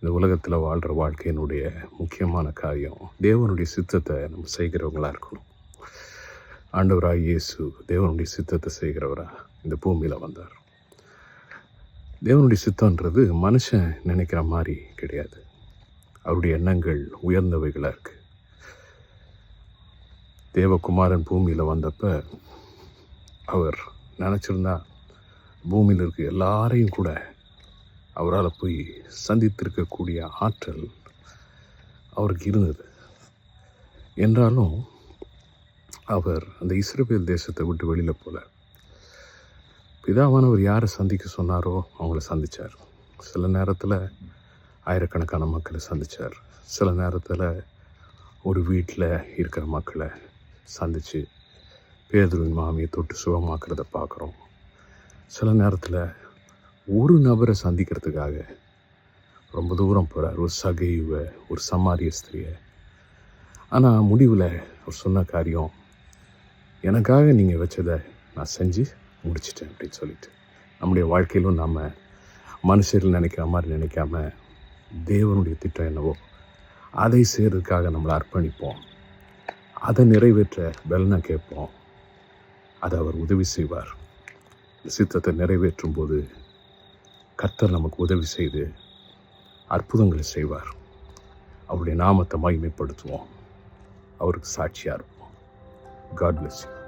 இந்த உலகத்தில் வாழ்கிற வாழ்க்கையினுடைய முக்கியமான காரியம் தேவனுடைய சித்தத்தை நம்ம செய்கிறவங்களாக இருக்கணும். ஆண்டவராக இயேசு தேவனுடைய சித்தத்தை செய்கிறவராக இந்த பூமியில் வந்தார். தேவனுடைய சித்தன்றது மனுஷன் நினைக்கிற மாதிரி கிடையாது. அவருடைய எண்ணங்கள் உயர்ந்தவைகளாக இருக்குது. தேவகுமாரன் பூமியில் வந்தப்போ அவர் நினச்சிருந்தா பூமியில் இருக்க எல்லாரையும் கூட அவரால் போய் சந்தித்திருக்கக்கூடிய ஆற்றல் அவருக்கு இருந்தது. என்றாலும் அவர் அந்த இஸ்ரவேல் தேசத்தை விட்டு வெளியில் போல. பிதாவானவர் யாரை சந்திக்க சொன்னாரோ அவங்கள சந்தித்தார். சில நேரத்தில் ஆயிரக்கணக்கான மக்களை சந்தித்தார். சில நேரத்தில் ஒரு வீட்டில் இருக்கிற மக்களை சந்தித்து பேதுருவின் மாமியை தொட்டு சுகமாக்குறத பார்க்குறோம். சில நேரத்தில் ஒரு நபரை சந்திக்கிறதுக்காக ரொம்ப தூரம் போகிறார், ஒரு சகையுவை, ஒரு சமாரிய ஸ்திரியை. ஆனால் முடிவில் அவர் சொன்ன காரியம், எனக்காக நீங்கள் வச்சதை நான் செஞ்சு முடிச்சிட்டேன் அப்படின்னு சொல்லிட்டு. நம்முடைய வாழ்க்கையிலும் நாம் மனுஷர்கள் நினைக்கிற மாதிரி நினைக்காம தேவனுடைய திட்டம் என்னவோ அதை செய்கிறதுக்காக நம்மளை அர்ப்பணிப்போம். அதை நிறைவேற்ற பலனை கேட்போம். அதை அவர் உதவி செய்வார். சித்தத்தை நிறைவேற்றும் போது கர்த்தர் நமக்கு உதவி செய்து அற்புதங்களை செய்வார். அவருடைய நாமத்தை மகிமைப்படுத்துவோம். அவருக்கு சாட்சியாக இருப்போம். God bless you.